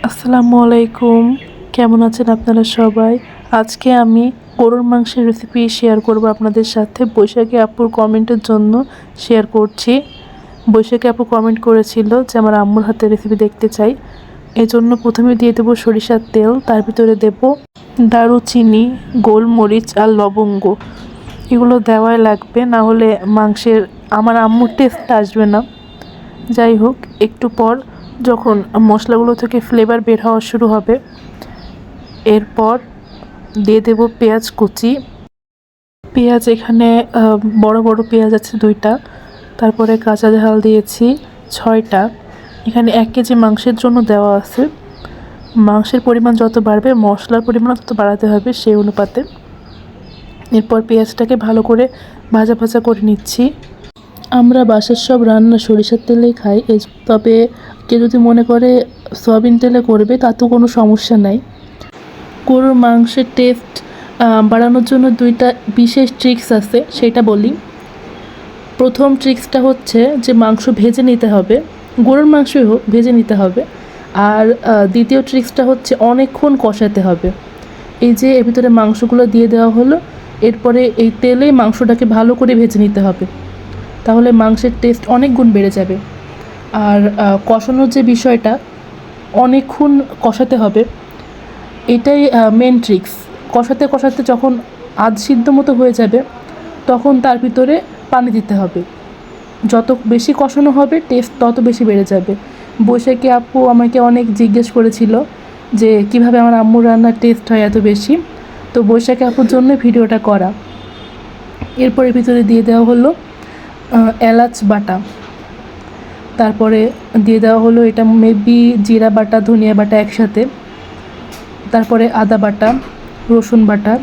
আসসালামু আলাইকুম, কেমন আছেন আপনারা সবাই? আজকে আমি গরুর মাংসের রেসিপি শেয়ার করব আপনাদের সাথে। বৈশাখী আপুর কমেন্টের জন্য শেয়ার করছি। বৈশাখী আপু কমেন্ট করেছিল যে আমার আম্মুর হাতের রেসিপি দেখতে চাই। এজন্য প্রথমে দিয়ে দেবো সরিষার তেল, তার ভিতরে দেব দারুচিনি, গোলমরিচ আর লবঙ্গ। এগুলো দেওয়াই লাগবে, না হলে আমার আম্মুর টেস্ট আসবে না। যাই হোক, একটু পর যখন মশলাগুলো থেকে ফ্লেভার বের হওয়া শুরু হবে, এরপর দিয়ে দেব পেঁয়াজ কুচি। পেঁয়াজ এখানে বড় বড় পেঁয়াজ আছে 2টা। তারপরে কাঁচা ঝাল দিয়েছি 6টা। এখানে 1 কেজি মাংসের জন্য দেওয়া আছে। মাংসের পরিমাণ যত বাড়বে মশলার পরিমাণ তত বাড়াতে হবে সেই অনুপাতে। এরপর পেঁয়াজটাকে ভালো করে ভাজা ভাজা করে নিচ্ছি। আমরা বাসার সব রান্না সরিষার তেলেই খাই, তবে কেউ যদি মনে করে সয়াবিন তেলে করবে তাতেও কোনো সমস্যা নাই। গরুর মাংসের টেস্ট বাড়ানোর জন্য 2টা বিশেষ ট্রিক্স আছে, সেটা বলি। প্রথম ট্রিক্সটা হচ্ছে যে মাংস ভেজে নিতে হবে, গরুর মাংসই হোক ভেজে নিতে হবে। আর দ্বিতীয় ট্রিক্সটা হচ্ছে অনেকক্ষণ কষাতে হবে। এই যে এর ভিতরে মাংসগুলো দিয়ে দেওয়া হলো, এরপরে এই তেলেই মাংসটাকে ভালো করে ভেজে নিতে হবে, তাহলে মাংসের টেস্ট অনেক গুণ বেড়ে যাবে। আর কষানোর যে বিষয়টা, অনেকক্ষণ কষাতে হবে, এটাই মেন ট্রিক্স। কষাতে কষাতে যখন আধ সিদ্ধ মতো হয়ে যাবে, তখন তার ভিতরে পানি দিতে হবে। যত বেশি কষানো হবে টেস্ট তত বেশি বেড়ে যাবে। বৈশাখী আপু আমাকে অনেক জিজ্ঞেস করেছিল যে কিভাবে আমার আম্মুর রান্নার টেস্ট হয় এত বেশি, তো বৈশাখী আপুর জন্য ভিডিওটা করা। এরপরে ভিতরে দিয়ে দেওয়া হলো এলাচ বাটা, তারপরে দিয়ে দেওয়া হলো এটা মেবি জিরা বাটা ধনিয়া বাটা একসাথে, তারপরে আদা বাটা, রসুন বাটা,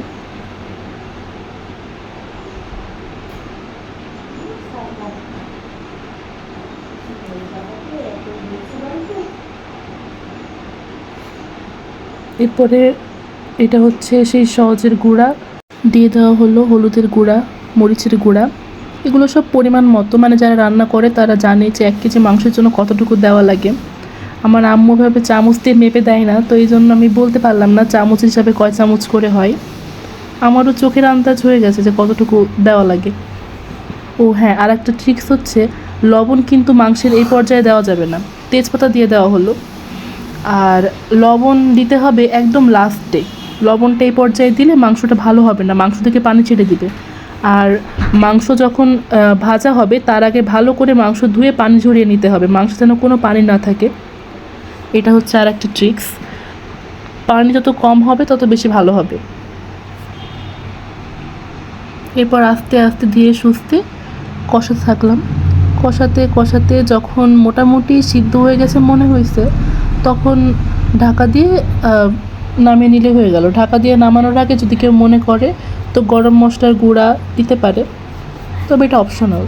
এরপরে এটা হচ্ছে সেই সহজের গুঁড়া, দিয়ে দেওয়া হলো হলুদের গুঁড়া, মরিচের গুঁড়া। এগুলো সব পরিমাণ মতো, মানে যারা রান্না করে তারা জানে যে 1 কেজি মাংসের জন্য কতটুকু দেওয়া লাগে। আমার আম্মু ভাবে চামচ দিয়ে মেপে দেয় না, তো এই জন্য আমি বলতে পারলাম না চামচ হিসাবে কয় চামচ করে হয়। আমারও চোখের আন্দাজ হয়ে গেছে যে কতটুকু দেওয়া লাগে। ও হ্যাঁ, আর একটা ট্রিক্স হচ্ছে লবণ কিন্তু মাংসের এই পর্যায়ে দেওয়া যাবে না, তেজপাতা দিয়ে দেওয়া হলো। আর লবণ দিতে হবে একদম লাস্টে। লবণটা এই পর্যায়ে দিলে মাংসটা ভালো হবে না, মাংস থেকে পানি ছেড়ে দিবে। আর মাংস যখন ভাজা হবে তার আগে ভালো করে মাংস ধুয়ে পানি ঝরিয়ে নিতে হবে, মাংস যেন কোনো পানি না থাকে। এটা হচ্ছে আর একটা ট্রিক্স। পানি যত কম হবে তত বেশি ভালো হবে। এরপর আস্তে আস্তে ধীরে সুস্থে কষাতে থাকলাম। কষাতে কষাতে যখন মোটামুটি সিদ্ধ হয়ে গেছে মনে হয়েছে, তখন ঢাকা দিয়ে নামিয়ে নিলে হয়ে গেল। ঢাকা দিয়ে নামানোর আগে যদি কেউ মনে করে তো গরম মশলার গুঁড়া দিতে পারে, তবে এটা অপশনাল।